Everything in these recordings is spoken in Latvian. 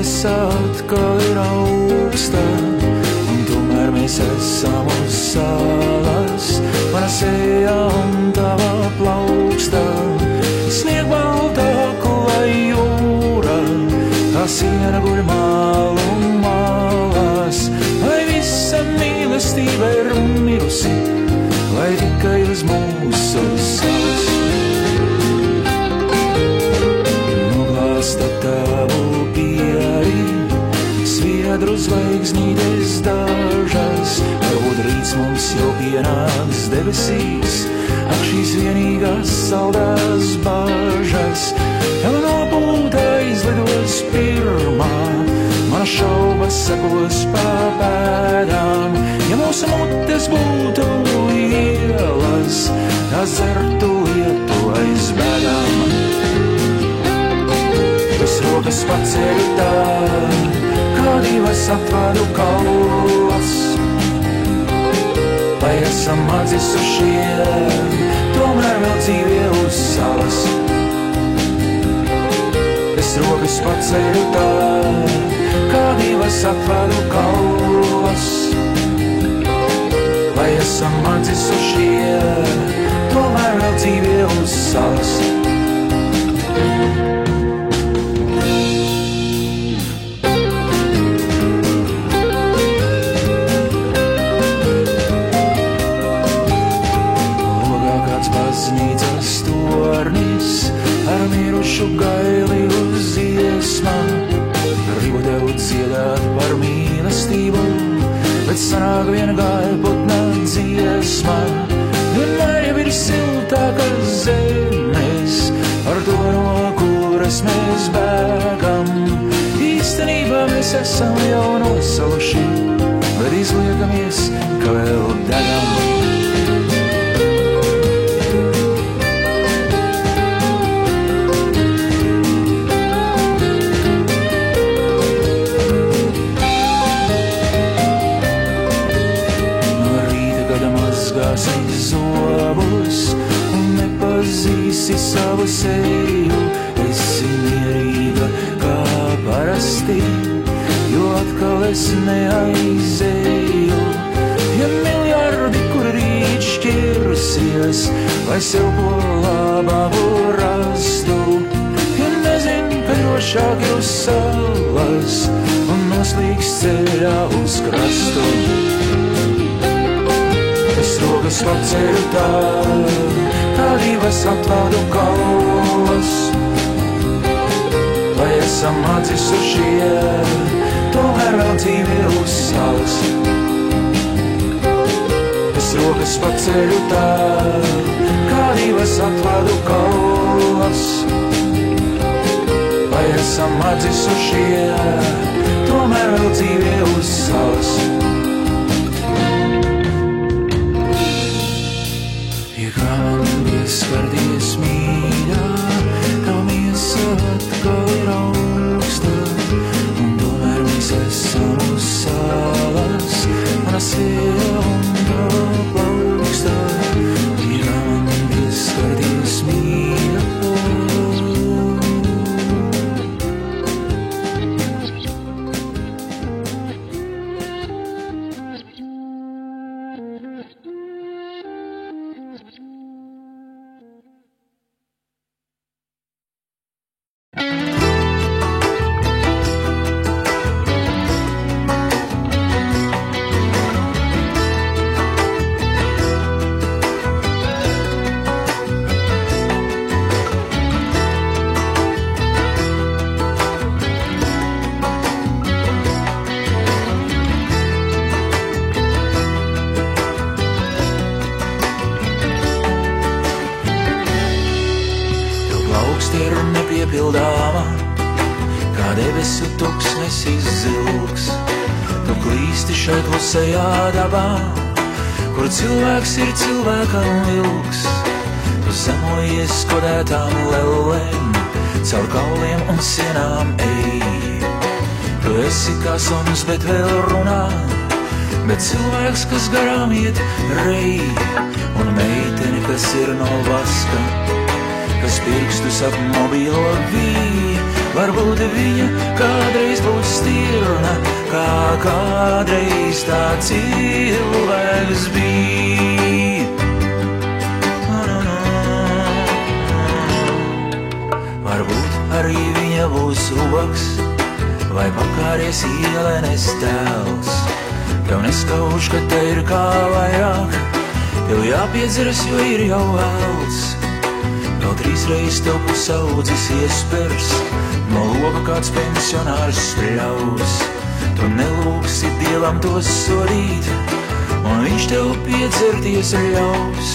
atkal ir augsta, un tomēr mēs esam uz salas. Mana seja un tava plauksta, sniegbaltāku vai jūra, kā siena guļ mālu malās. Vai visa mīlestība ir mirusi, vai tikai uz mūsu salas? Noglāsta tavu pieeju, sviedru zvaigznītes dažas, varbūt rīts mums jau pienāks debesīs, ak šīs vienīgās saldās bāžas. Ja nopūta izlidos pirmā, mana šaubas sekos pa pēdām. Ja mūsu mutes būtu ielas, tās dzertu lietu aiz bēdām. Es rokas paceļu tā, kā divas atvadu kaulas. Lai esam atdzisušie, tomēr vēl dzīvie uz salas. Es rokas paceļu tā, kā divas atvadu kaulas. Lai esam atdzisušie, tomēr vēl dzīvie uz salas. Baznīcas tornis ar mirušu gaili uz iesmām. Gribu tev dziedāt par mīlestību, bet sanāk vien gailputna dziesmā. Vienmēr jau ir siltākas zemes, ar to no kuras mēs bēgam. Īstenībā mēs esam jau nosaluši, bet izliekamies, ka vēl degam. Zobus un nepazīsi savu seju, esi mierīga kā parasti, jo atkal es neaizēju. Ja miljardi, kur rīt šķirsies, lai sev ko labāku rastu, ja nezin, ka drošāk ir uz salas un noslīgs ceļā uz krastu. Es rokas paceļu tā, kā divas atvadu kaulas. Lai esam atdzisušie, tomēr vēl dzīvie uz salas. Es rokas paceļu tā, kā divas atvadu kaulas. Lai esam atdzisušie, tomēr vēl dzīvie uz salas. Pieskarties mīļā, tā miesa atkal ir augsta, un tomēr mēs esam uz salas. Mana seja un tava plauksta, ja man pieskarties mīļā. Ir nepiepildāma, kā debesu tuksnesis zilgs. Tu klīsti šai klusajā dabā, kur cilvēks ir cilvēkam vilks. Tu zemojies kodētām lellēm, caur kauliem un sienām ej. Tu esi kā suns, bet vēl runā, bet cilvēks, kas garām iet rej. Un meiteni, kas ir no vaska, kas pirkstus ap mobīlo vīju, Varbūt viņa kādreiz būs stirna, kā kādreiz tā cilvēks bija. Varbūt arī viņa būs loks, vai pakāries ielenes tēls. Tev neskauž, ka te ir kā vairāk, tev jāpiedzeras, jo ir jau vēls. Vēl 3 reizes tev pusaudzis iespers, no loka kāds pensionārs spļaus. Tu nelūksi Dievam to sodīt, un viņš tev piedzerties ļaus.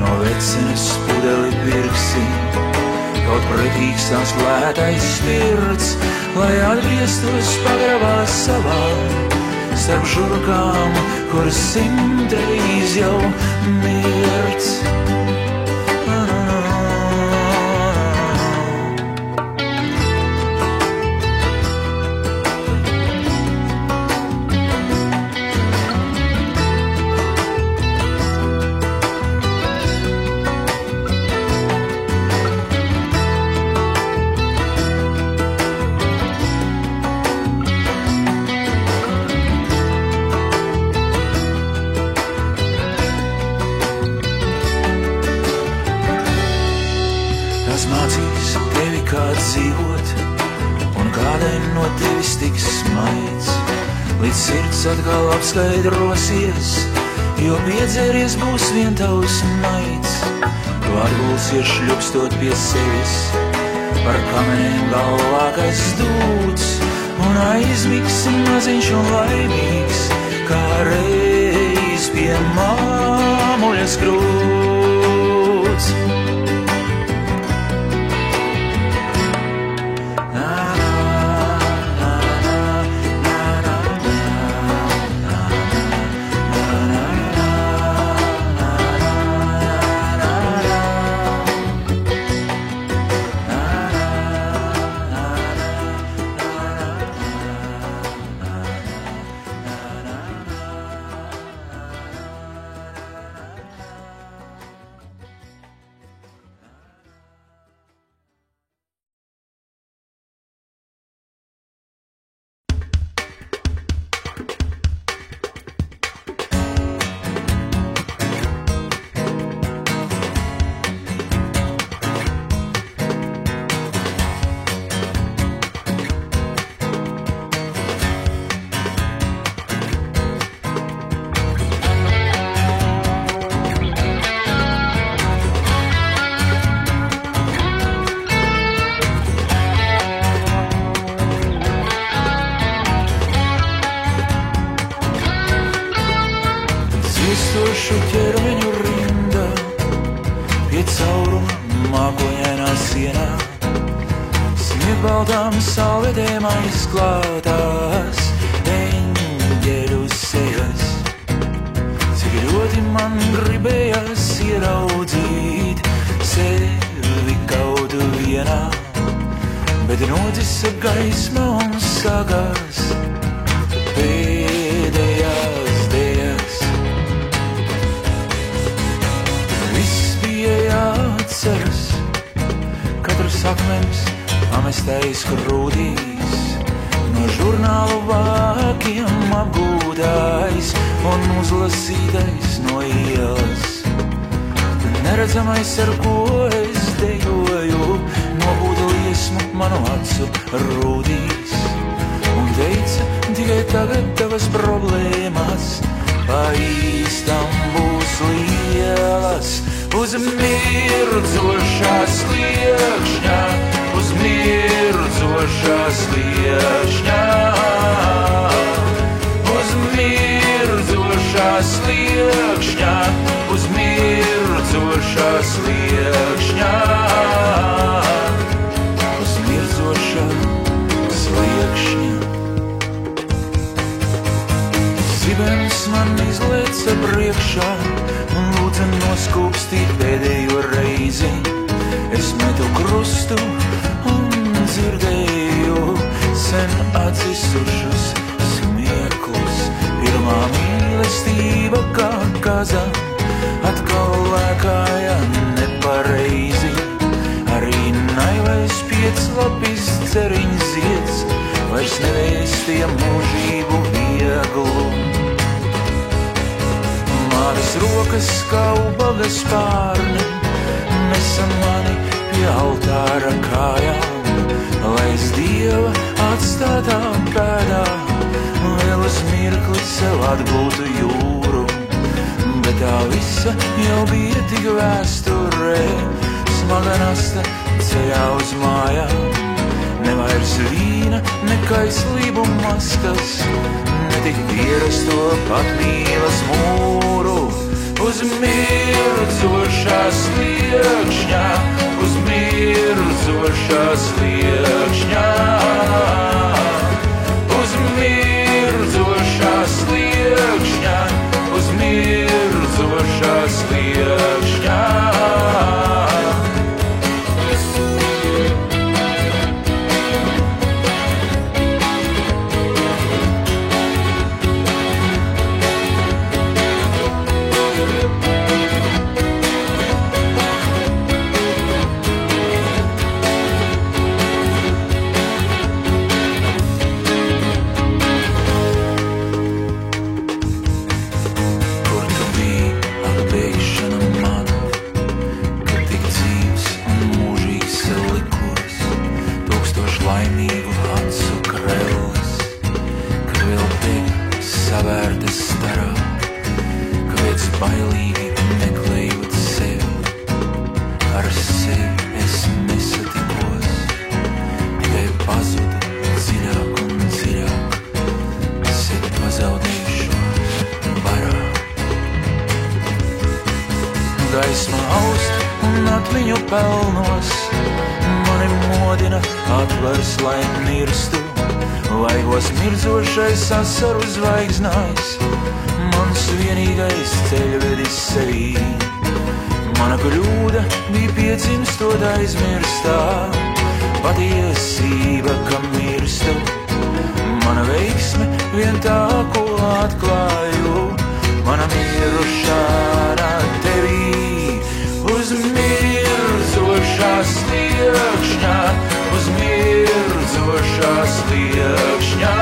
No vecenes pudeli pirksi, kaut pretīgs tās lētais spirts, lai atgrieztos pagrabā savā, starp žurkām, kuras 100 reiz jau mirts. Dzīvot, un kādai no tevis tiks smaids, līdz sirds atkal apskaidrosies, jo piedzeries būs vien tavs maids. Tu atgulsies šļupstot pie sevis, par kameniem galvākais dūts, un aizmigsi maziņš un laimīgs, kā reiz pie māmuļas krūts. Sviestošu ķermeņu rinda, pie cauruma mākoņainā sienā, sniegbaltām saulvedēm aizklātās eņģeļu sejas. Cik ļoti man gribējās ieraudzīt sevi kaut vienā, bet nodzisa gaisma un sākās pēdējās dējas. Jāatceras, katrs akmens pamestais krūtīs, no žurnālu vākiem apgūtais un uzlasītais no ielas. Neredzamais, ar ko es dejoju, nobūda liesmu manu acu rūtīs, un teica, tikai tagad tavas problēmas pa īstam būs lielas. Uz mirdzošā sliekšņā, uz mirdzošā sliekšņā, uz mirdzošā sliekšņā, uz mirdzošā sliekšņā, uz mirdzošā sliekšņā. Zibens man izlēca priekšā un lūdza noskūpstīt pēdējo reizi. Es metu krustu un dzirdēju sen atsisušus smieklus. Pirmā mīlestība kā kaza atkal lēkāja nepareizi. Arī naivais pieclapis rokas kā ubaga spārni, nesam mani pie altāra kājām, lai es Dieva atstātām pēdām vēl uz mirkli sev atgūtu jūru. Bet tā visa jau bija tik vēsturē, smaga nasta ceļā uz mājām. Ne vairs vīna, ne kaislību maskas, ne tik ierasto pat mīlas mūru. Uz mirdzošā sliekšņā, uz mirdzošā sliekšņā, uz mirdzošā sliekšņā, uz mirdzošā sliekšņā. Gaisma aust un atmiņu pelnos, mani modina atvers, lai mirstu. Vaigos mirdzošais asaru zvaigznājs, mans vienīgais ceļvedis sevī. Mana kļūda bija piedzimstot aizmirstā, patiesība, ka mirstu. Mana veiksme vien tā, ko atklāju, mana mirušana tevī. Uz mirdzošā sliekšņā, uz mirdzošā sliekšņā,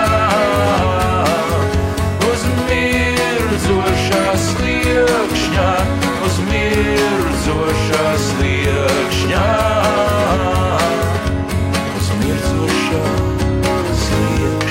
uz mirdzošā sliekšņā, uz mirdzošā sliekšņā, uz mirdzošā sliekšņā.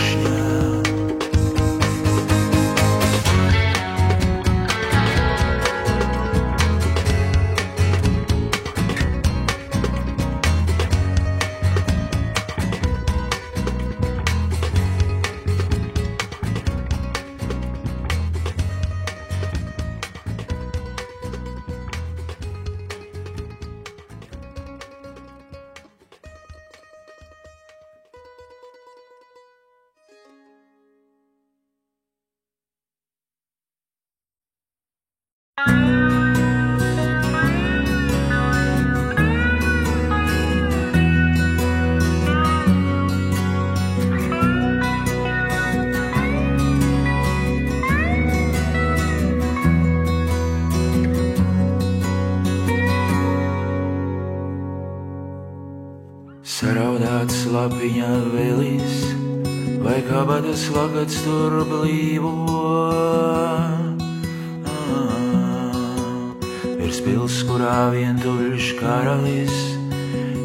Saraudāts lapiņa vēlis, vai kabatas lakats tur blīvo. Virs pils, kurā vientuļš karalis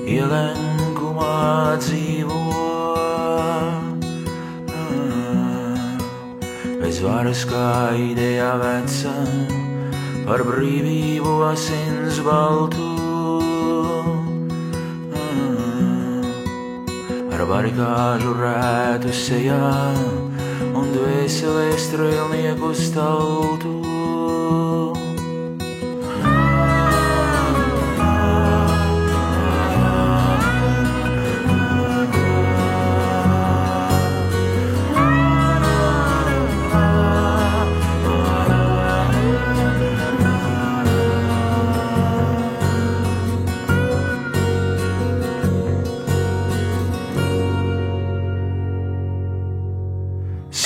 ielenkumā dzīvo. Bez varas kā ideja veca, par brīvību asins baltu. Ar barikāžu rētu sejā un dvēselē strēlnieku staltu.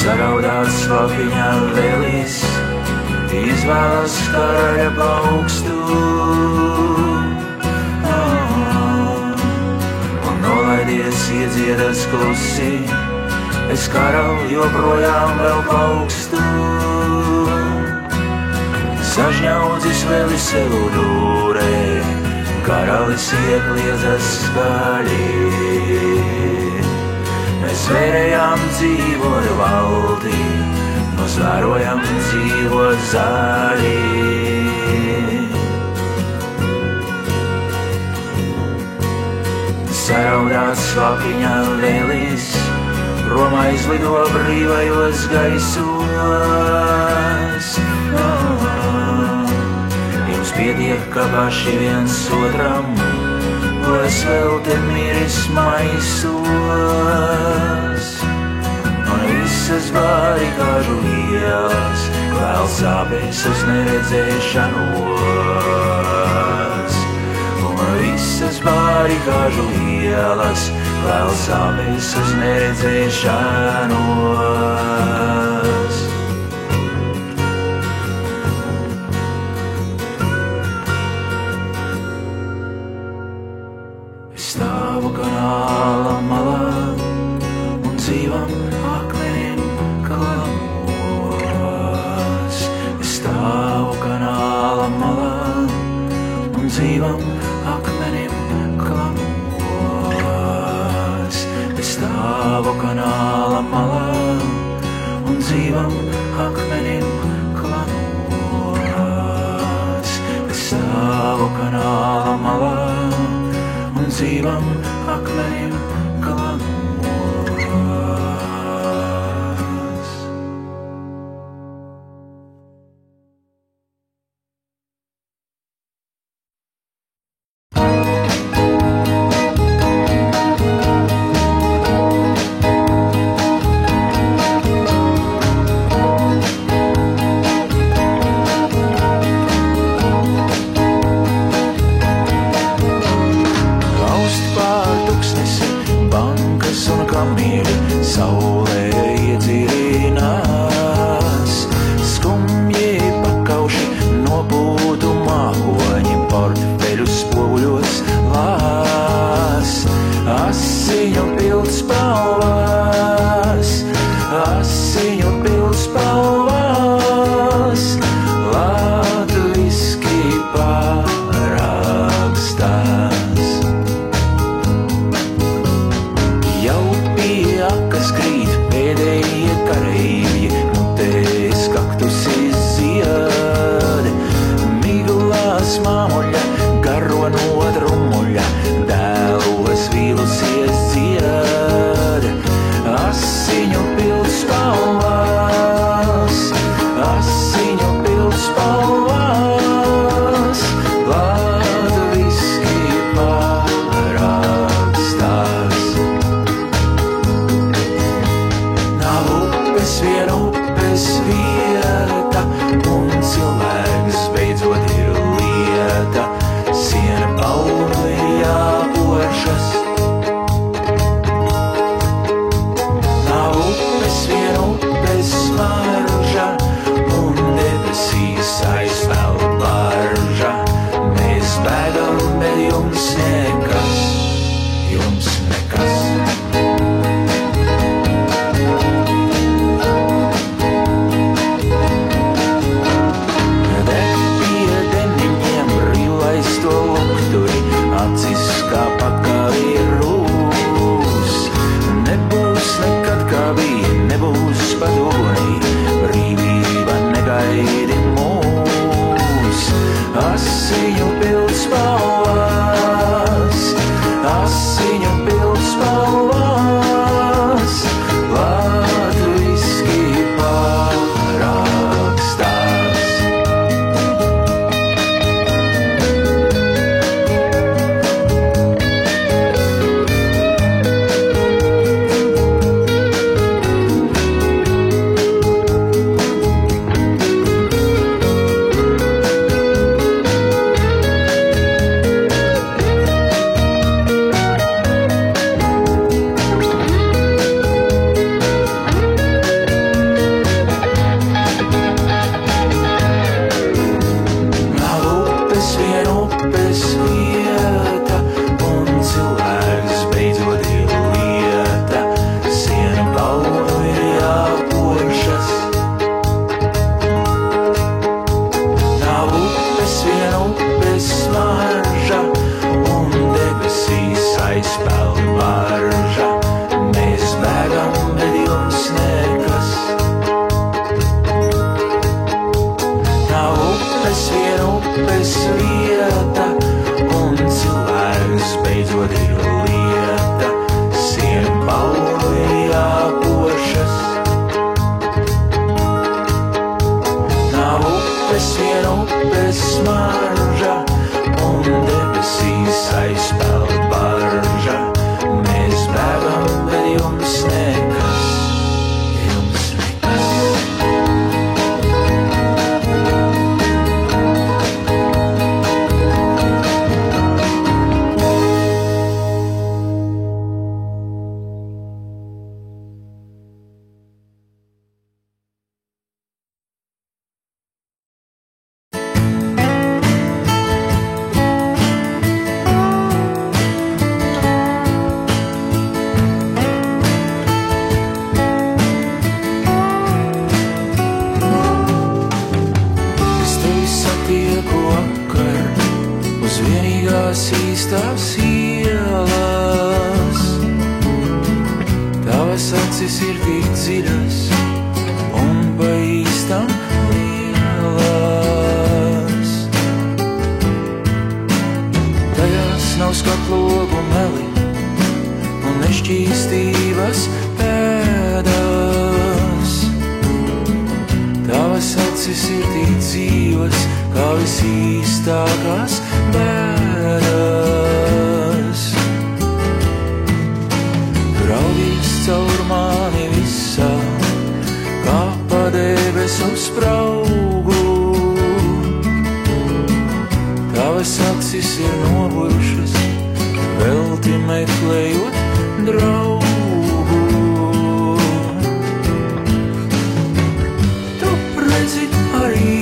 Saraudāts lapiņā vēlis, izvēlas karaļa paukstu. Un nolaidies iedziedas klusi, es karalu joprojām vēl paukstu. Sažņaudzis vēl sev dūrē, karalis iekliedzas skaļi. Mēs vērējām dzīvot valdī, nos vērojam dzīvot zaļi. Saraudāts vapiņā vēlis, Roma izlido brīvajos gaisos. Jums pietiek, ka paši viens otram, es vēl te miris maisos. Un visas barikāžu ielas vēl sāpēs uz neredzēšanos. Un visas barikāžu ielas vēl sāpēs uz neredzēšanos. Stāvu kanāla malā un dzīvam akmenim kalamos. Stāvu kanāla malā un dzīvam akmenim kalamos. Stāvu kanāla malā un dzīvam akmenim kalamos. Stāvu kanāla malā un dzīvam akmenim kalamos. Saulē iedzīvinās, skumji pakauši nopūtu mākoņi, portfeļu spoguļos lās, asiņu pildspalvās, asiņu pildspalvās, latviski parakstās. Jau pie akas krīt pēdējie kareivji, mutēs kaktusi zied, miglās māmuļa, garo nodrumuļa, dēlos vīlusies dzied. Asiņu pildspalvās, asiņu pildspalvās, latviski parakstās. Viena upes vieta, un cilvēks beidzot ir lieta, siena pauli jāpošas. Nav upes, viena upes marža, un debesīs aizpeld barža. Mēs bēgam, bet jums nekas, jums nekas. Acis kā pakavīrūs, nebūs nekad kā bija, nebūs pat ugunī, brīvība negaidi mūs. Asiņu pildspalvās, asiņu pildspalvās. tavas pēdas. Tavas acis ir tik dzīvas, kā visīstākās bēdas. Tu raugies caur mani visā, kā pa debesu spraugu. Tavas acis ir nogurušas, velti meklējot draugu. Tu redzi arī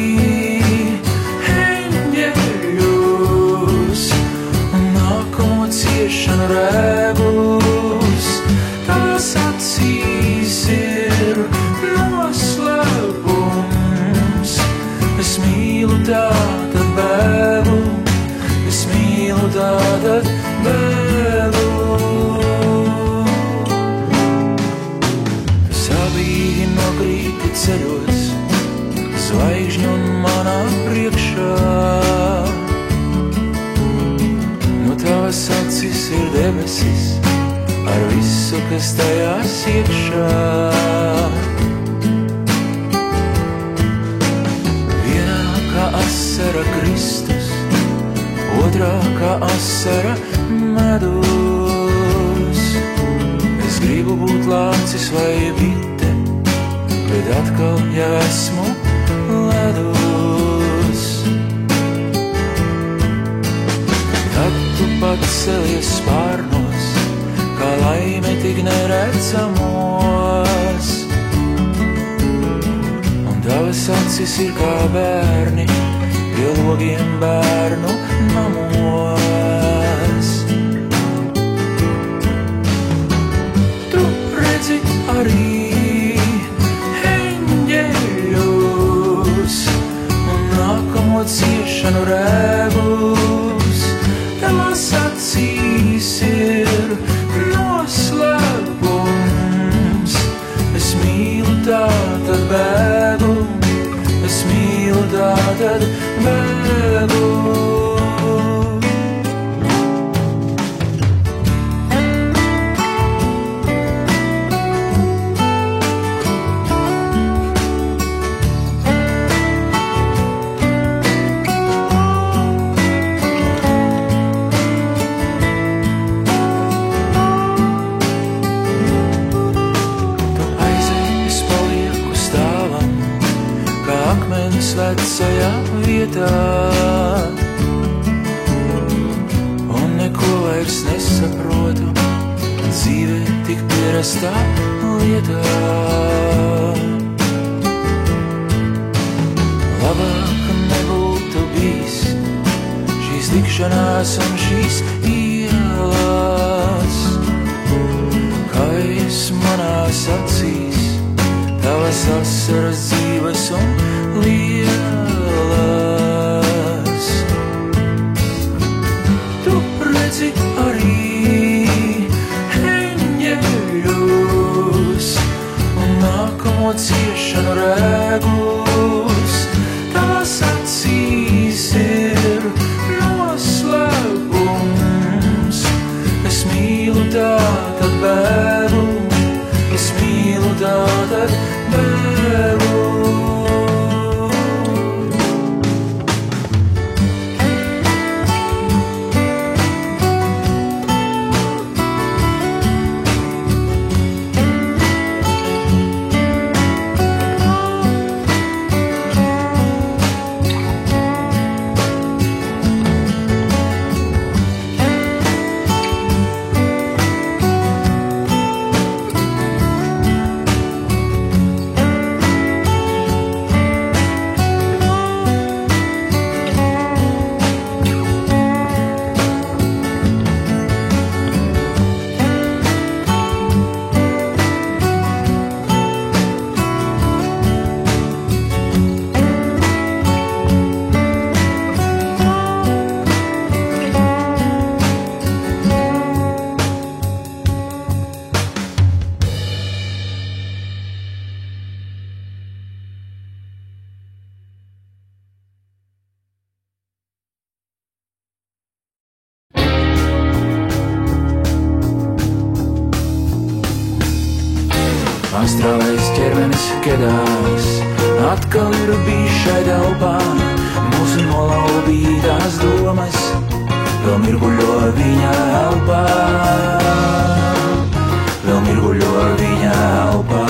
eņģeļus un nākamo ciešanu rēgus. Tavas acīs ir noslēpums. Es mīlu tātad bēgu, es mīlu tātad bēgu. Tu sabīgi nokrīti ceļos, zvaigžņu un manā priekšā. No tavas acis ir debesis, ar visu, kas tajās iekšā. Vienā kā asara Kristus, otrā kā asara medus. Es gribu būt lācis vai bite, bet atkal jau esmu ledus. Tad tu pacelies spārnos, kā laime tik neredzamos. Un tavas acis ir kā bērni, pie logiem bērnu namos. Tu redzi arī eņģeļus un nākamo ciešanu rēgus. Tavas acīs ir noslēpums. Es mīlu tātad bēgu, es mīlu tātad bēgu. Vecajā vietā un neko vairs nesaprotu, dzīve tik pierastā lietā. Labāk nebūtu bijis šīs tikšanās un šīs ielas, kais manās acīs, tavas asaras dzīves un lielas. Tu redzi arī eņģeļus un nākamo ciešanu rēgus. Tavas acīs ir noslēpums. Es mīlu tātad bēgu, es mīlu tātad bēgu. Astrālais ķermenis kedās, atkal ir bijis šai telpā, mūsu nolaupītās domas, vēl mirguļo viņa elpā, vēl mirguļo viņa elpā.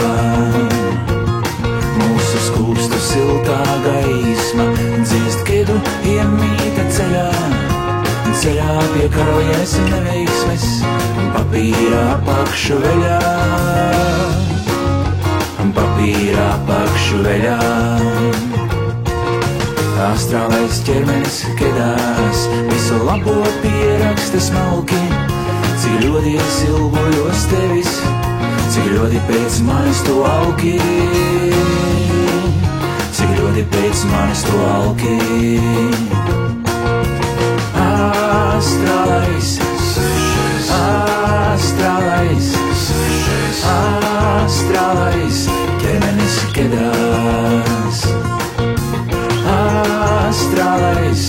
Mūsu skūpstu siltā gaisma, dziest kedu iemīta ceļā, ceļā pie karalienes neveiksmes, papīra apakšu veļā, papīra apakšu veļā. Astrālais ķermenis kedās, visu labo pieraksta smalki, cik ļoti es ilgojos tevis, cik ļoti pēc manis tu alki, cik ļoti pēc manis tu alki. Astrālais, astrālais, astrālais ķermenis kedās. Astrālais,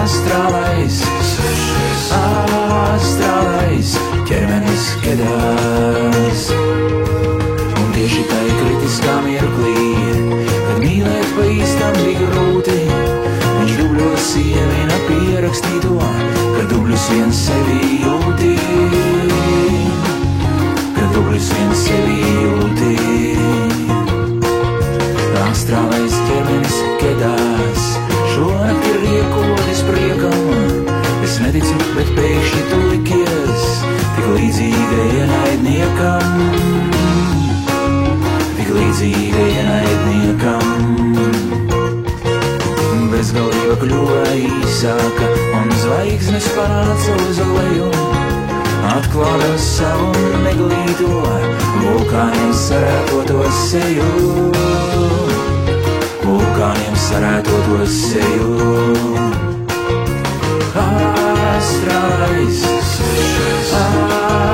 astrālais, astrālais ķermenis kedās. Un tieši tai kritiskā mirklī, kad mīlēt pa īstam bija grūti, viņš dubļos ievina pierakstīto, ka dubļus viens sevi jūtī, ka dubļus viens sevi jūtī. Astrālais ķermenis kedās, šonakt ir riekotis priekam, es neticu, bet pēkšņi tu likies, tik līdzīga ienaidniekam, tik līdzīga ienaidniekam. Bezgalība kļuva īsāka, un zvaigznes panāca uz leju, atklāda savu neglīto, vulkāniem sarētoto seju, vulkāniem sarētoto seju. Astrālais,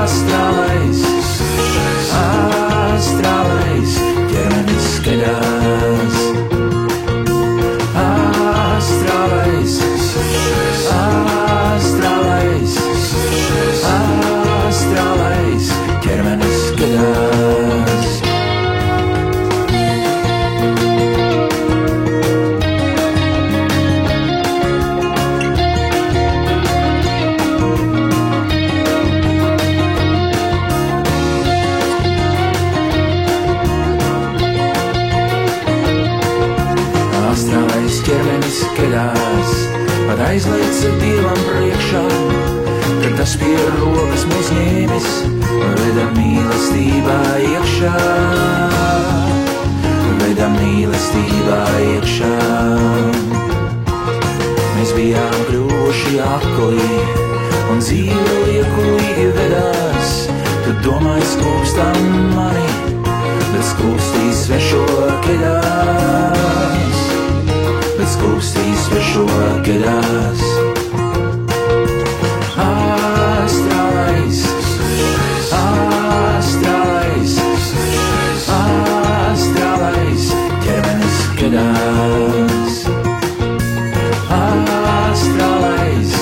astrālais, astrālais ķermenis kedās. Astrālais, astrālais, astrālais ķermenis kedās. Astrālais ķermenis kedās, pat aizlieca Dievam priekšā, kad tas pie rokas mūs ņēmis, veda mīlestībā iekšā, veda mīlestībā iekšā. Mēs bijām kļuvuši akli, un dzīve liekulīgi vedās, tu domāji skūpstam mani, bet skūpstīs svešo kedās, bet skūpstīs svešo kedās. Astrālais, astrālais, astrālais ķermenis kedās. Astrālais,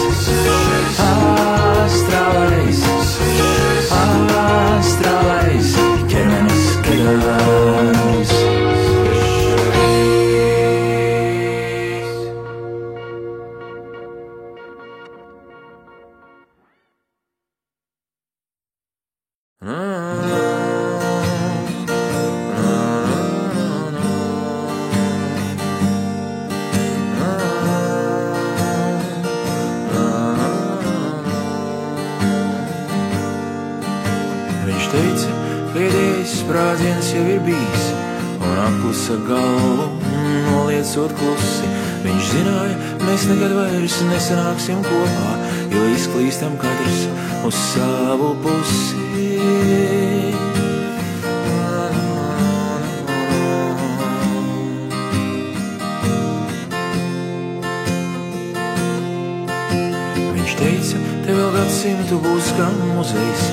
astrālais, astrālais ķermenis kedās. Viņš teica, pēdējais sprādziens jau ir bijis, un apklusa galvu noliecot klusi. Viņš zināja, mēs nekad vairs nesanāksim kopā, jo izklīstam katrs uz savu pusi. Viņš teica, te vēl gadsimtu būs kā muzejs,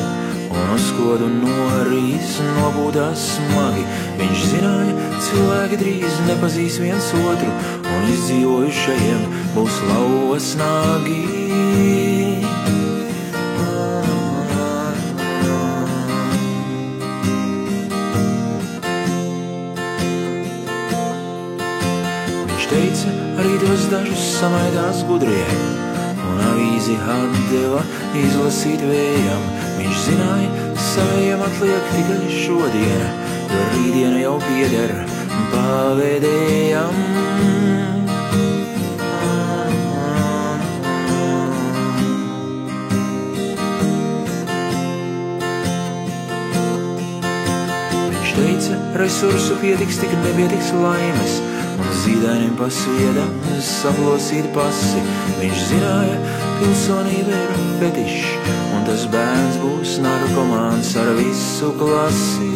un uz kodu norīs nobūdās smagi. Viņš zināja, cilvēki drīz nepazīs viens otru, un izdzīvojušajiem būs lauvas nagi. dažus samaidās gudrie, un avīzi atdeva izlasīt vējam. Viņš zināja, savējiem atliek tikai šodiena, jo rītdiena jau pieder pavedējam. Viņš teica, resursu pietiks, tik nepietiks laimes, un zīdainim pasvieda saplosīt pasi. Viņš zināja, pilsonība ir fetišs, un tas bērns būs narkomāns ar visu klasi.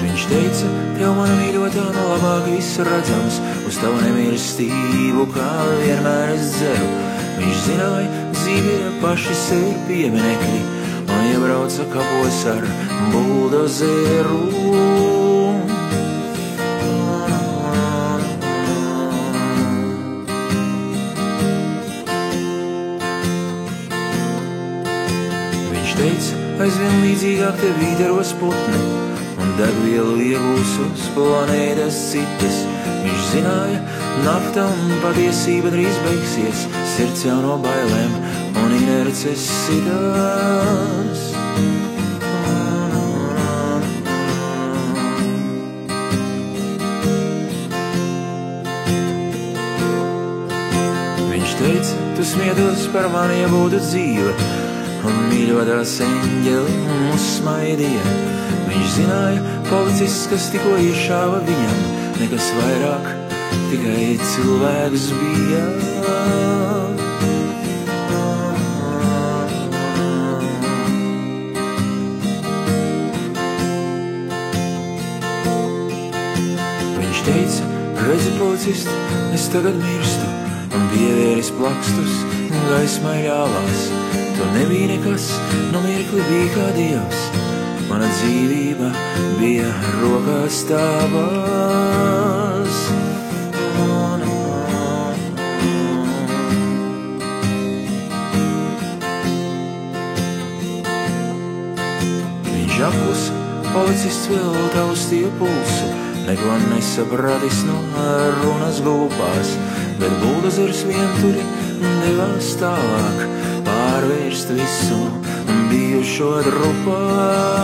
Viņš teica, tev mana mīļotā no labāk viss redzams, uz tavu nemīlestību kā vienmēr es dzeru. Viņš zināja, dzīve ir paši sev pieminekļi, un iebrauca kapos ar buldozeru. Viņš teica, aizvien līdzīgāk te vīderos putni, un degvielu iegūs uz planētas citas. Viņš zināja, nafta un patiesība drīz beigsies, sirds jau no bailēm un inerces sitās. Viņš teica, tu smiedos par mani, ja būtu dzīve, un mīļotās eņģeli mūs smaidīja. Viņš zināja, policists, kas tikko iešāva viņam, nekas vairāk, tikai cilvēks bija. Viņš teica, redzi policisti, es tagad mirstu, un pievieris plakstus gaismai ļāvās. Tu nebija nekas, no mirkli bija kā dievs, mana dzīvība bija rokās tavās. Viņš apklusa, policists vēl taustīja pulsu, neko nesapratis no runas gulpās, bet buldozers vienturi devās tālāk, pārvērst visu bijušo drupās.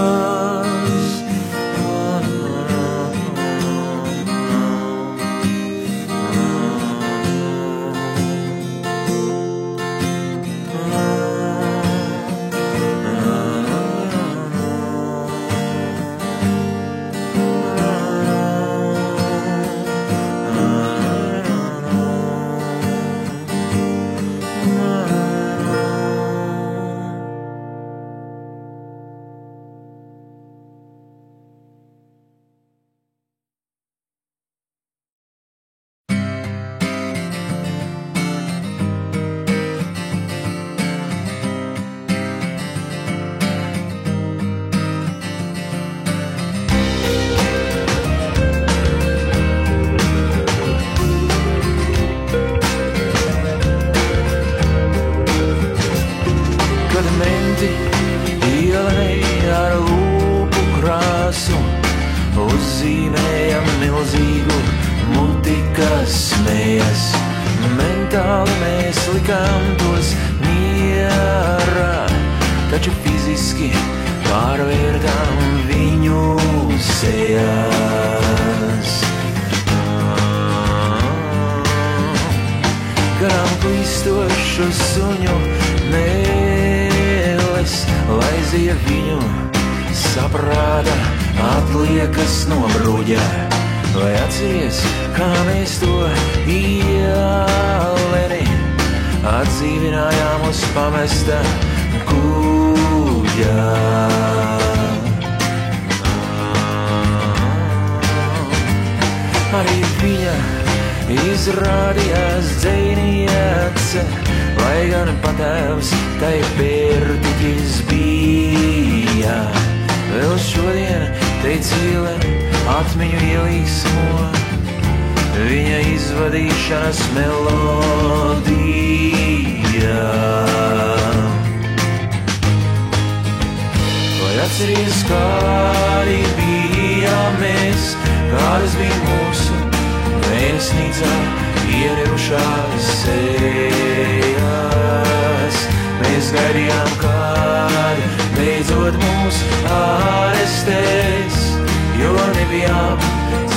Uzzīmējam milzīgu muti, kas smējas. Mentāli mēs likām tos mierā, taču fiziski pārvērtām viņu sejās. Garām klīstošu suņu mēles laizīja viņu saprāta atliekas no bruģa. Vai atceries, kā mēs to ieleni atdzīvinājām uz pamesta kuģa? Arī viņa izrādījās dzejniece, lai gan patēvs tai pērtiķis bija. Vēl šodien te dzīle atmiņu ielīsmo viņa izvadīšanas melodijā. atceries, kādi bijām mēs, kādas bija mūsu vēstnīcā ieribušās sejas. Mēs gaidījām, kad beidzot mūs arestēs, jo nebijām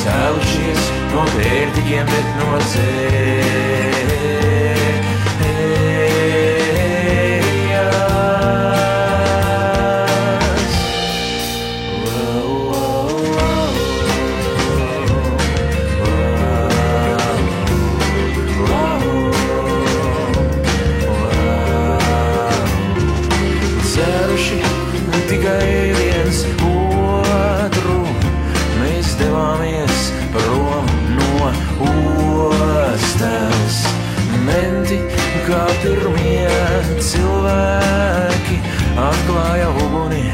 cēlušies no vērtiķiem, bet no kā pirmie cilvēki atklāja uguni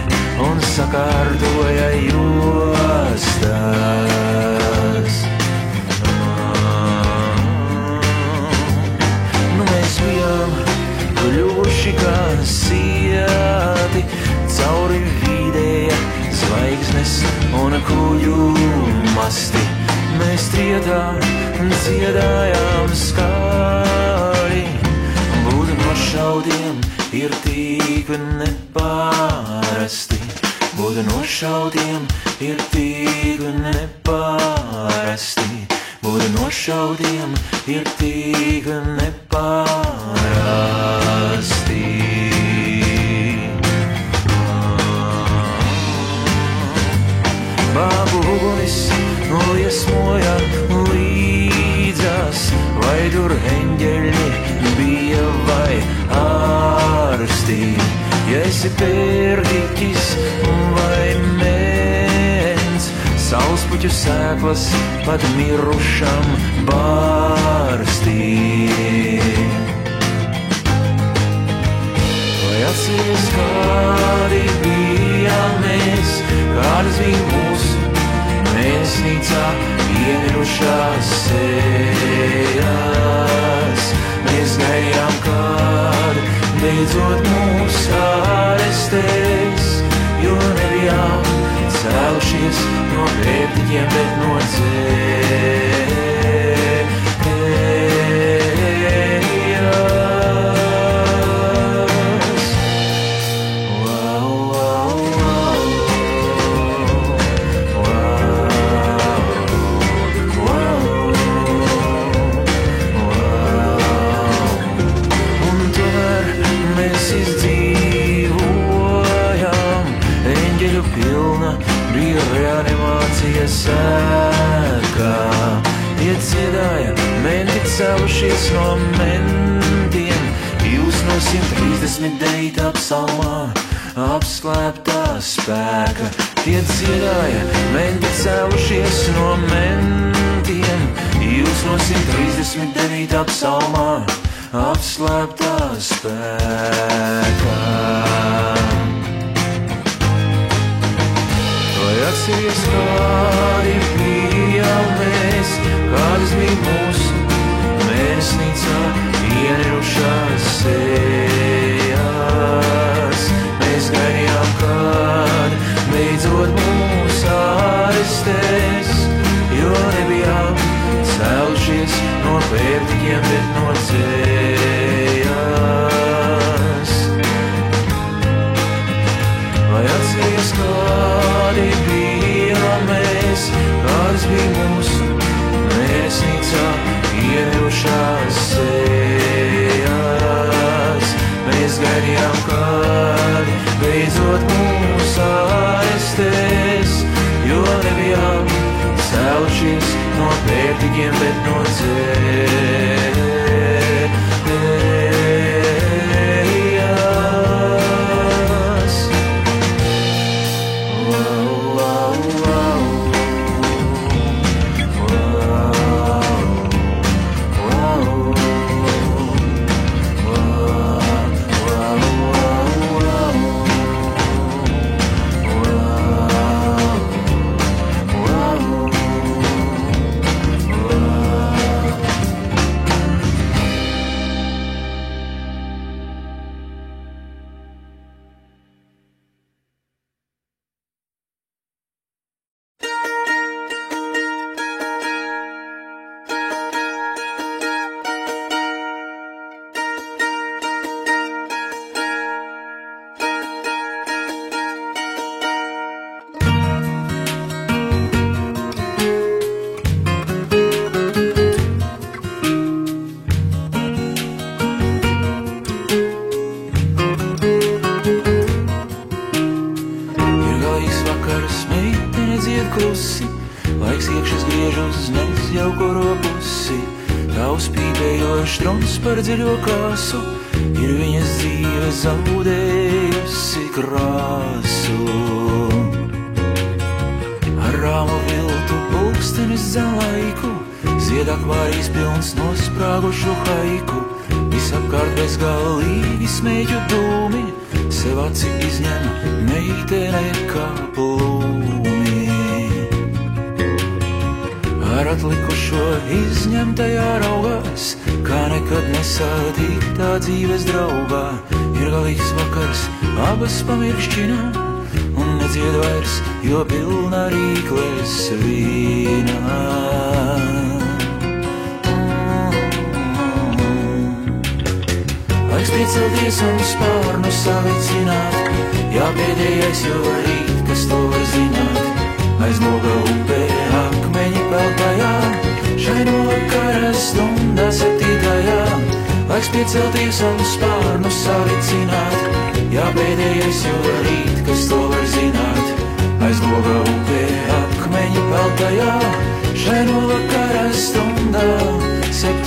un sakārtoja jostas. Nu mēs bijām kļuvuši kā sieti cauri vidēja zvaigznes un kuģu masti. Mēs trietā dziedājām skaļi, būt nošautiem ir tik nepārasti. Būt nošautiem ir tik nepārasti. Būt nošautiem ir tik nepārasti. Bābu ugunis liesmoja līdzās, vai tur eņģeļi bija vai ārsti. Ja esi pērdiķis vai mēns, saulspuķu sēklas pat mirušam bārstī. Vai atceries, kādi bijām mēs, kādas bija mūsu vēstnīcā iemirušās sejas. Mēs gaidījām, kad beidzot mūs arestēs, jo nebijām cēlušies no vērtiķiem, bet no sēkā. Tie dziedāja, menti cēlušies no mentiem, jūs no 139. psalmā apslēptā spēka. Tie dziedāja, menti cēlušies no mentiem, jūs no 139. psalmā apslēptā spēka. Vai atceries, kādi bijām mēs, kādas bija mūsu vēstnīcā ienirušās sejas. Mēs gaidījām, kad beidzot mūs arestēs, jo nebijām cēlušies no vērtiķiem, bet no dzējas. Vai atceries, kādi bijām mēs, kādas bija mūsu vēstnīcā ienirušās sejas. Mēs gaidījām, kad beidzot mūs arestēs, jo nebijām cēlušies no vērtiķiem, bet no dzējas. laiks iekšas griež uz nezjaukuro pusi. Tavs pīpējošs truns par dziļo kāsu, ir viņas dzīve zaudējusi krāsu. Ar rāmu viltu pulkstenis zem laiku, zied akvārijas pilns nosprāgušu haiku. Visapkārt bezgalīgi smēķu dūmi, sev aci izņem meitene kā plūmi. Ar atlikušo izņemtajā raugās, kā nekad nesātītā dzīves draugā. Ir galīgs vakars, abas pamiršķina, un nedzied vairs, jo pilna rīkles vīna. Laiks piecelties un spārnu savicināt, jāpēdējais, jo rīt, kas to var zināt. Aiz loga upē akmeņi peltajā, šai no vakara stundā 7. Laiks piecelties un spārnu savicināt, jāpēdējais, jo rīt, kas to var zināt. Aiz loga upē akmeņi peltajā, šai no vakara stundā 7.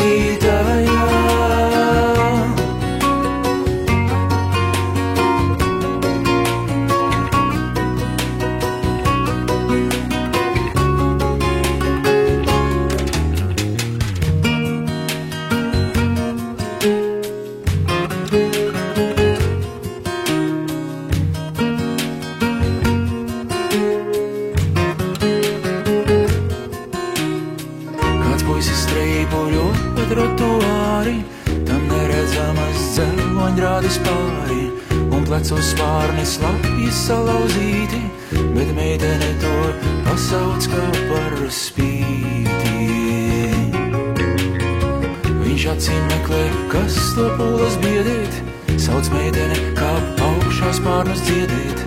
Uz spārni slapji salauzīti, bet meitene to pasauc kā par spīti. Viņš acīm meklē, kas to pūlas biedēt, sauc meitene kā augšā spārnus dziedēt.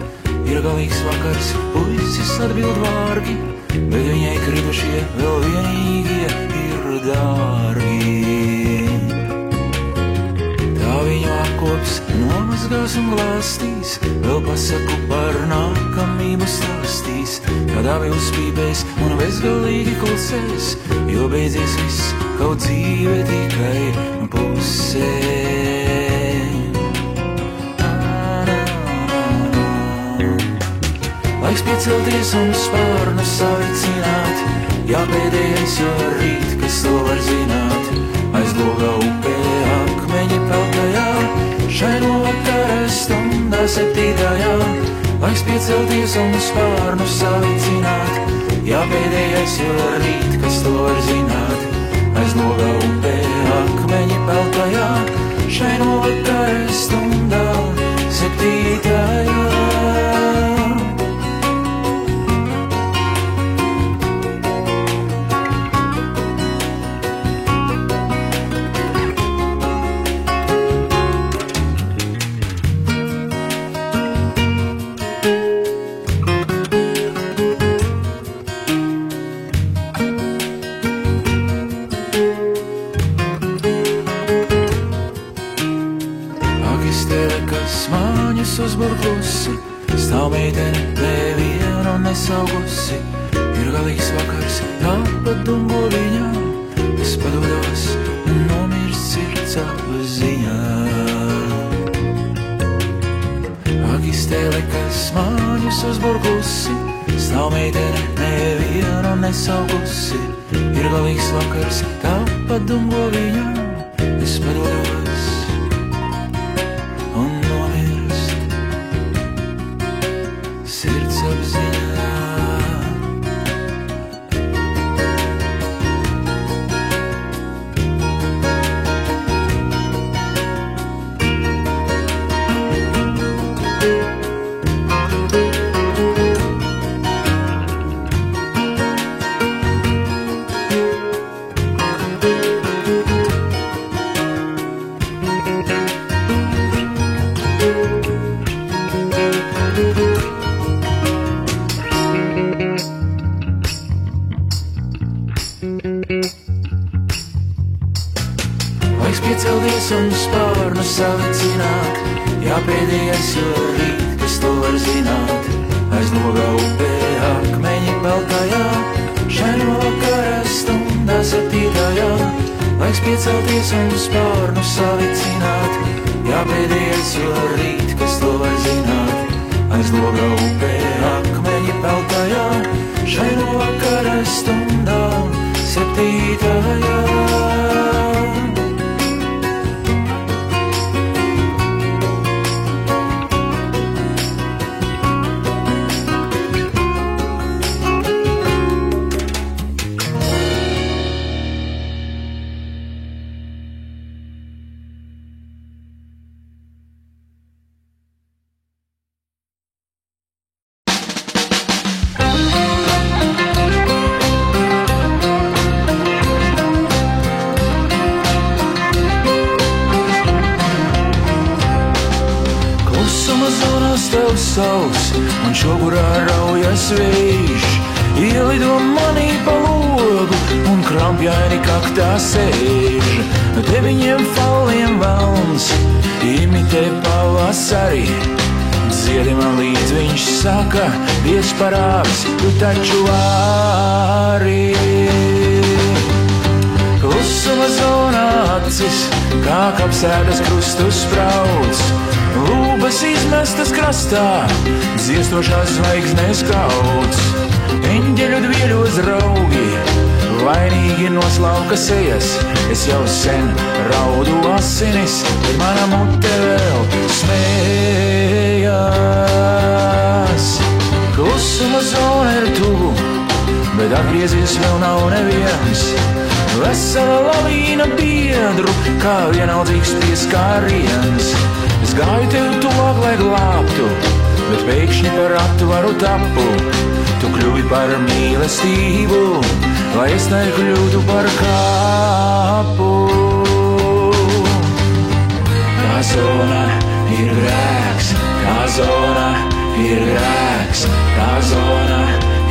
Ir galīgs vakars, puisis atbild vārgi, bet viņai kritušie vēl vienīgie ir dārgi. Viņu apkops nomazgās un glāstīs, vēl pasaku par nākamību stāstīs. Kad abi uzspīpēs un bezgalīgi klusēs, jo beidzies viss, kaut dzīve tikai pusē. Laiks piecelties un spārnu savicināt, jāpēdējais, jo rīt, kas to var zināt. Aiz logā upē akmeņi peltajā, šai no vakara stundā 7. Laiks piecelties un spārnu savicināt, jāpēdējais, jo rīt, kas to var zināt. Aiz logā upē akmeņi peltajā, šai no vakara stundā 7. Uzburklusi, stāv meitene nevienu nesaugusi. Ir galīgs vakars, tāpat dungo viņā, kas padodas un nomirst sirds apziņā. Agistēle, kas māņus uzburklusi, stāv meitene nevienu nesaugusi. Ir galīgs vakars, tāpat dungo viņā, kas padodas. Piecelties un spārnu savicināt, jāpēdējais, jo rīt, kas to var zināt. Aiz logā upē akmeņi peltajā, laiks piecelties un spārnu savicināt. Jāpēdējais vēl rīt, kas to var zināt. Aiz logā upē akmeņi peltajā, šai no vakara stundā 7. Sauss un šogurā raujas vējš, ielido manī pa logu un krampjaini kaktā sēž. 9 falliem velns imitē pavasari, dziedi man līdz viņš saka, Dievs parāds, tu taču vari. Klusuma zonā acis, kā kapsētas krustu sprauds, lūbas izmestas krastā, dziestošās zvaigznēs kauts. Eņģeļu dvieļos draugi, vainīgi noslauka sejas, es jau sen raudu asinis, bet mana mute vēl smējas. Klusuma zona ir tuvu, bet atgriezies vēl nav neviens. Vesela lavīna biedru, kā vienaldzīgs pieskāriens. Es gāju tev tuvāk, lai glābtu, bet pēkšņi par atvaru tapu. Tu kļuvi par mīlestību, lai es nekļūtu par kāpu. Tā zona ir grēks, tā zona ir grēks, tā zona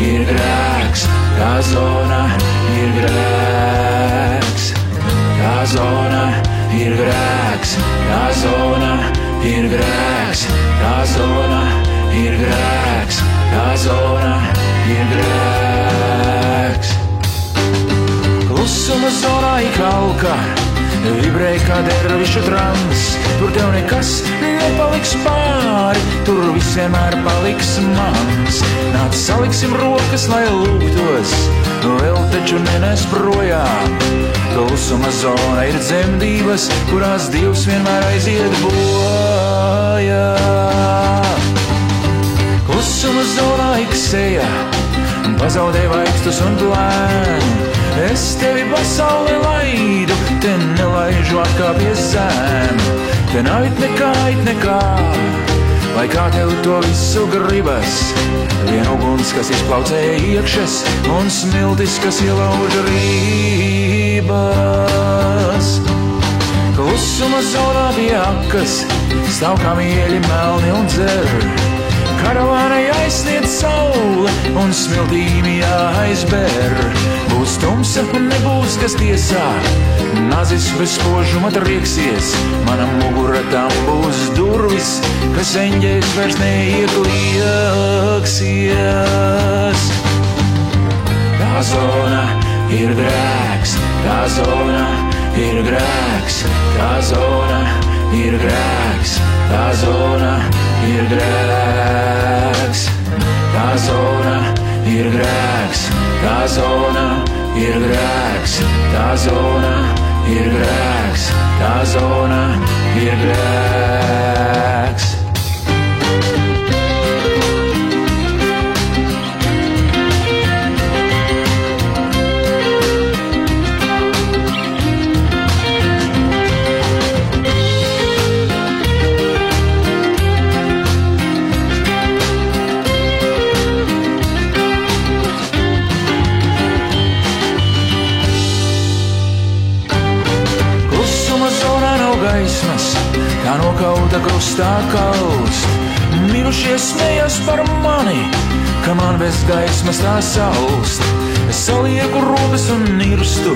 ir grēks, tā zona ir grēks, tā zona ir grēks, tā zona ir grēks, tā zona ir grēks, tā zona ir grēks. Klusuma zonā ikalka, vibrē kā dervišu trans, tur tev nekas nepaliks pāri, tur viss vienmēr paliks mans. Nāc saliksim rokas, lai lūgtos, vēl taču nenes projām. Klusuma zona ir dzemdības, kurās Dievs vienmēr aiziet bojā. Klusuma zonā ikseja, pazaudē vaikstus un plēnu. Es tevi pasauli laidu, te nelaižu atkāpies zem. Te nav it nekā, lai kā tev to visu gribas. Vien uguns, kas izplaucē iekšas, un smiltis, kas ielauž rības. Klusuma zonā bija akas, stāv kā mieļi melni un dzer. Karavāna jāizsniedz saule, un smiltīm jāizber. Būs tumsa un nebūs, kas tiesā, nazis bez spožuma trieksies. Mana mugura tam būs durvis, kas eņģeļs vairs neieklieksies. Tā zona ir grēks, tā zona ir grēks, tā zona ir grēks, tā zona ir grēks, tā zona ir grēks, tā zona ir grēks, tā zona ir grēks, tā zona ir grēks. Tā nokauta krustā kalst, mirušie smejas par mani, ka man bez gaismas tā salst. Es salieku rokas un nirstu,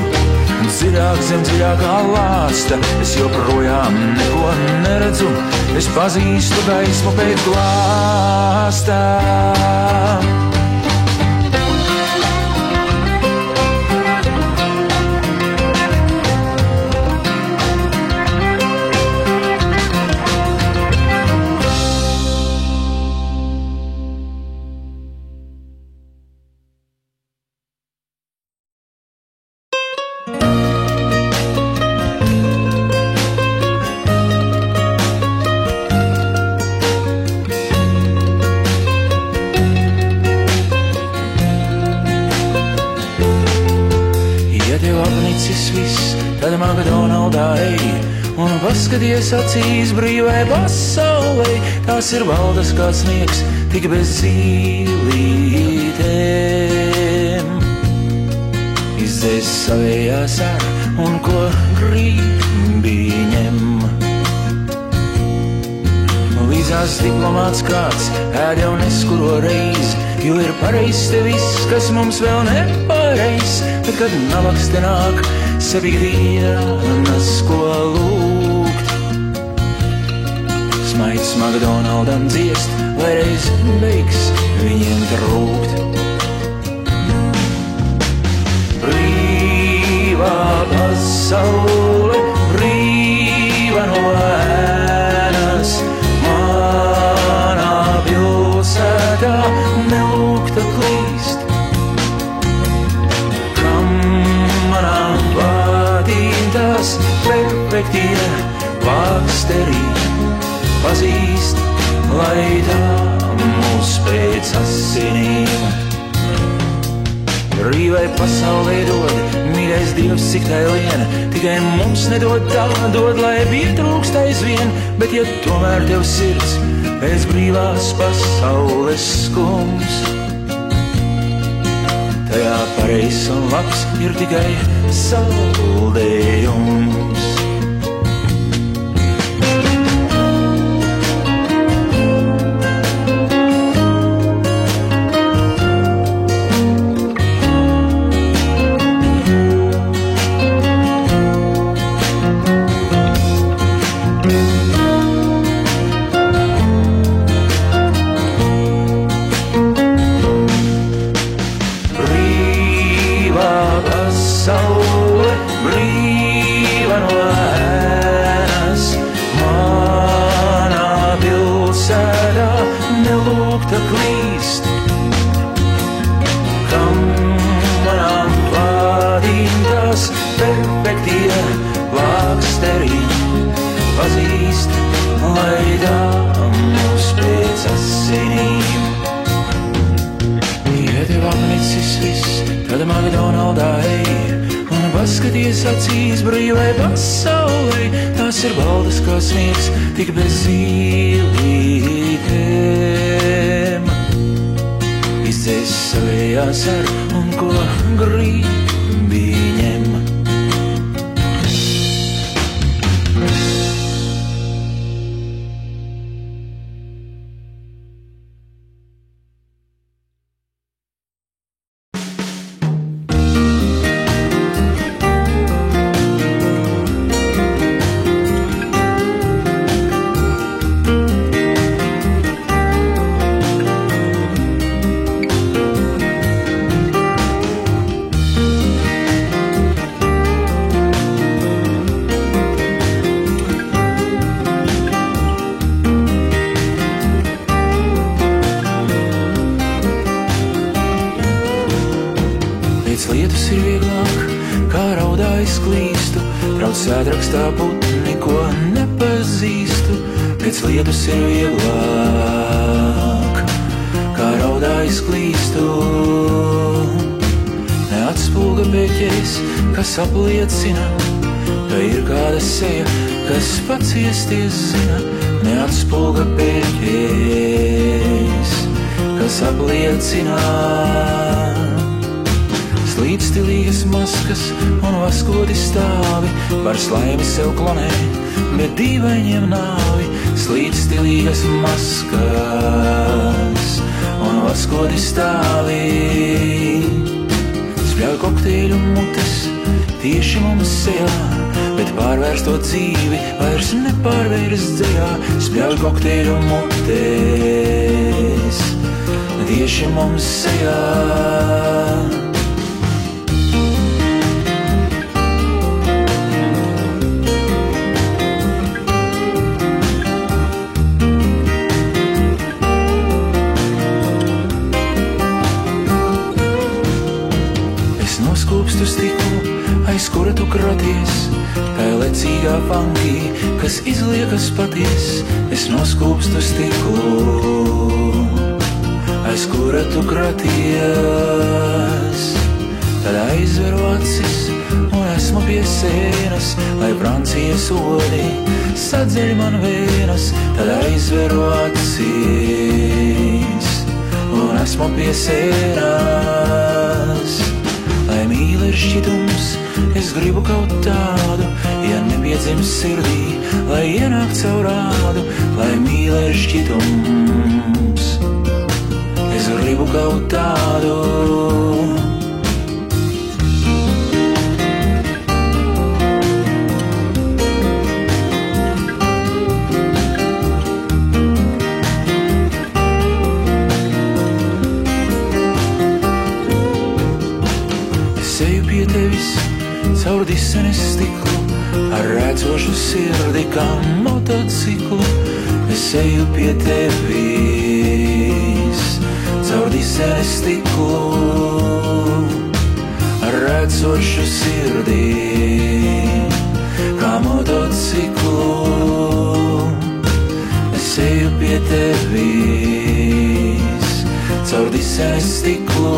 dziļāk zem dziļākā lāsta. Es joprojām neko neredzu, es pazīstu gaismu pēc glāstā. viss, tad McDonaldā ej un paskaties acīs brīvai pasaulē. Tās ir valdas kā sniegs, tik bez zīlītēm. Izdzēs savējās ar un ko gribi ņem. Līdzās diplomāts kāds ēd jau neskuro reizi, jo ir pareizs te viss, kas mums vēl nepareiz. Bet kad nabaks te nāk, sevi dienas ko lūgt. Smaids McDonaldam dziest, lai reiz beigs viņiem trūkt. Brīvā pasaule, brīva no ēnas, manā pilsētā nelūgta klīst. Kam manām vadītās perfektie vāksterī pazīst, lai tā mūs pēc asinīm. Brīvai pasaulē dod, mīļais Dievs, cik tai lien, tikai mums nedod tā, dod, lai pietrūkst aizvien. Bet ja tomēr tev sirds pēc brīvās pasaules skums, tajā pareizs un labs ir tikai saldējums. Paskaties acīs brīvai pasaulē, tās ir baldas kā sniegs, tik bez zīlītēm. Izdzēs savējās ar un ko gribi ņem. Sēdrakstā putni, ko nepazīstu, pēc lietus ir vieglāk, kā raudā izklīstu. Neatspulga beķeris, kas apliecina, ka ir kāda seja, kas paciesties zina. Neatspulga beķeris, kas apliecina. Līdzstilīgas maskas un vaskoti stāvi, var slaimi sev klonē, bet dīvainiem nāvi. Līdzstilīgas maskas un vaskoti stāvi, spļauj kokteļu mutes tieši mums sejā, bet pārvērsto dzīvi vairs nepārvērs dzejā. Spļauj kokteļu mutes tieši mums sejā. Aiz kura tu kraties, tā lecīgā funkī, kas izliekas paties. Es noskūpstu stiklu, aiz kura tu kraties, tad aizveru acis un es esmu pie sienas, lai Francijas sodi sadzeļ man vēnas, tad aizveru acīs un esmu pie sienas. Lai mīl ir šķitums, es gribu kaut tādu, ja nepiedzims sirdī, lai ienāk caur rādu. Lai mīl ir šķitums, es gribu kaut tādu. Caur disenes stiklu, ar rēcošu sirdi kā motociklu. Es eju pie tevis, caur disenes stiklu, ar rēcošu sirdi kā motociklu. Es eju pie tevis, caur disenes stiklu,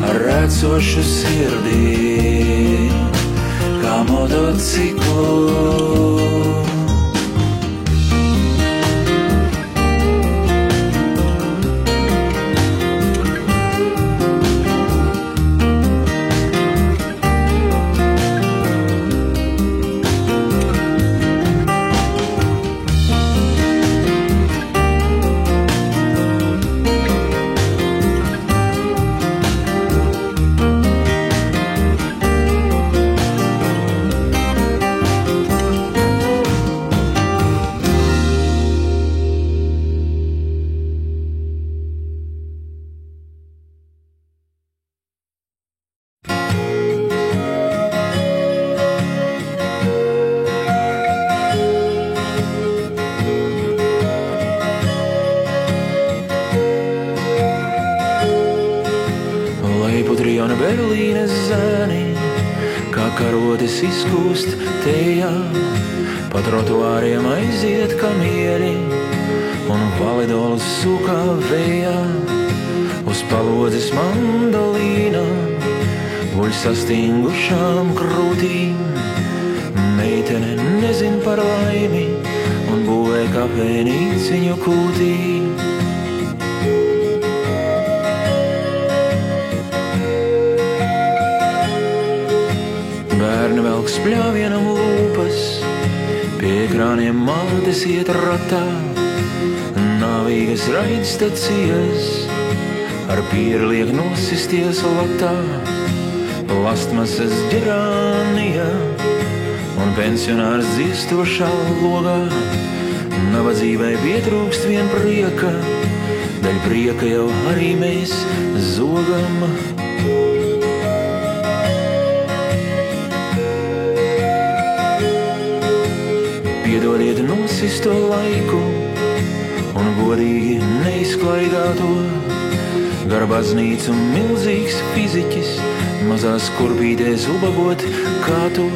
ar rēcošu sirdī, kā motociklu. Berlīnes zēni, kā karotes izkūst tejā, pa trotuāriem aiziet kamieļi un validolus sūkā vējā. Uz palodzes mandolīna guļ sastingušām krūtīm. Meitene nezin par laimi un būvē kafejnīciņu kūtī. Bērni velk spļāvienam lūpas, pie ekrāniem mātes iet ratā. Nāvīgas raidstacijas ar pieru liek nosisties latā. Plastmasas ģerānija un pensionārs dziestošā logā. Nabadzībai pietrūkst vien prieka, daļ prieka jau arī mēs zogam. Piedodiet nosisto laiku un godīgi neizklaidā to. Gar baznīcu milzīgs fiziķis, mazās kurpītēs ubagot kā to.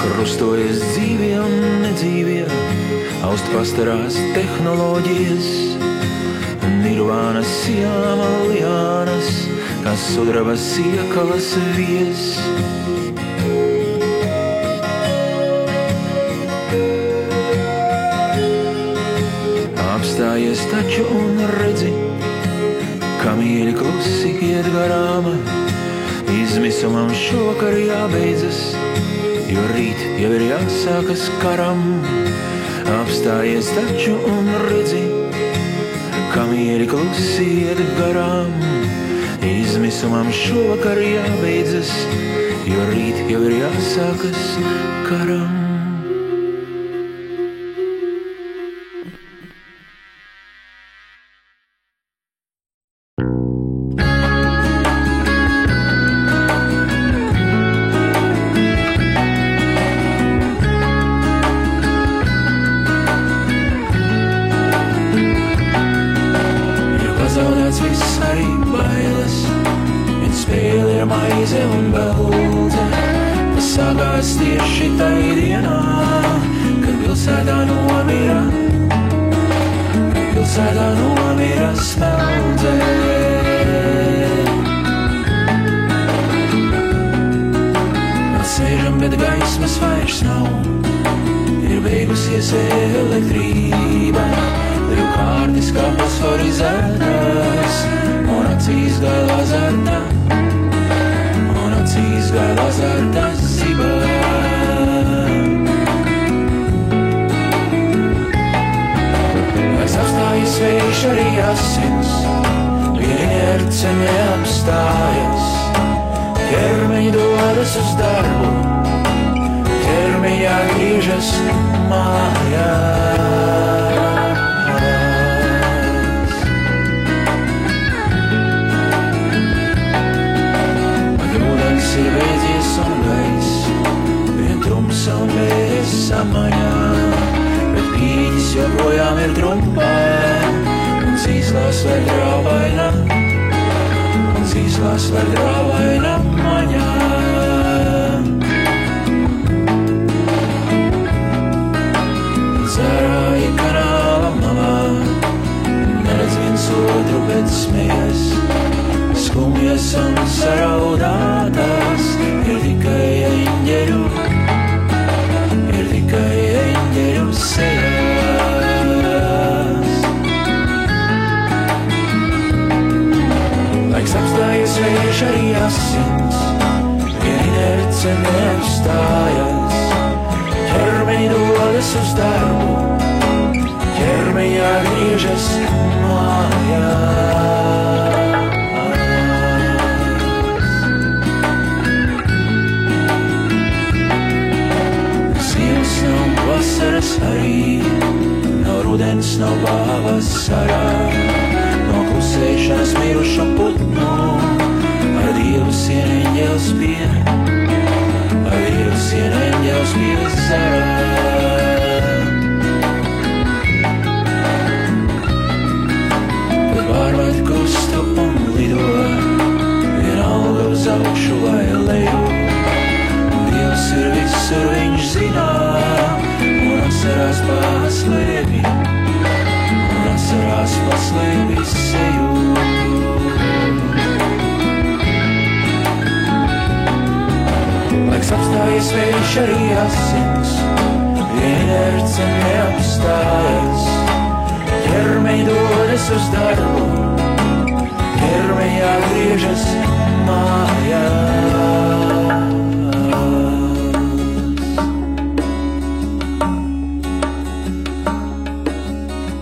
Krustojas dzīvie un nedzīvie, aust pastarās tehnoloģijas. Nirvānas Siāma liānas, kā sudraba siekalas vies. Apstājies taču un redzi, kā mīļi klusi iet garām. Izmisumam šovakar jābeidzas, jo rīt jau ir jāsākas karam. Apstājies taču un redzi, kā mīļi klusi iet garām. Izmisumam šovakar jābeidzas, jo rīt jau ir jāsākas karam. Tieši tai dienā, kad pilsētā nomira smeldze. gaismas vairs nav, ir beigusies elektrība, tev kārtis kā fosforizētas, un acīs gaila azarta, un acīs gaila azarta zibā. Vairs apstājas vējš arī asins, inerce neapstājas, ķermeņi dodas uz darbu, ķermeņi atgriežas mājās. Kad ūdens ir beidzies un gaiss, vien tumsa un vējas samaņā, bet pīķis joprojām ir trumpā, un zīslās vēl grāvaina, un zīslās vēl grāvaina maņā. Zārāja kanāla malā, neredz viens otru, bet smies, skumjas un saraudātās, ir tikai eņģeļu, ir tikai eņģeļu sejās. Laiks apstājas vējš arī asins, vien inerce neapstājas, ķermeņi dodas uz darbu, ķermeņi atgriežas mājās. Ziemas nav vasaras arī, no rudens nav pavasarā, no klusēšanas mirušu putnu, ar Dievu sien eņģelis pie, ar Dievu sien eņģelis pie zarā. Kad pārmet kustu un lido, vienalga uz augšu vai leju, Dievs ir visur, viņš zinā, un atcerās paslēpi, un atcerās paslēpi seju. Laiks apstājas vējš arī asins, inerce neapstājas, ķermeņi dodas uz darbu, ķermeņi atgriežas mājās.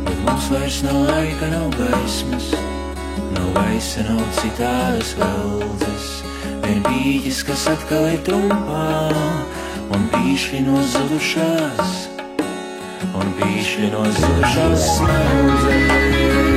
Bet mums vairs nav laika, nav gaismas, nav gaisa, nav citādas veldzes, vien pīķis, kas atkal ir trumpā, un pīšļi no zudušās, un pīšļi no zudušās smeldzes.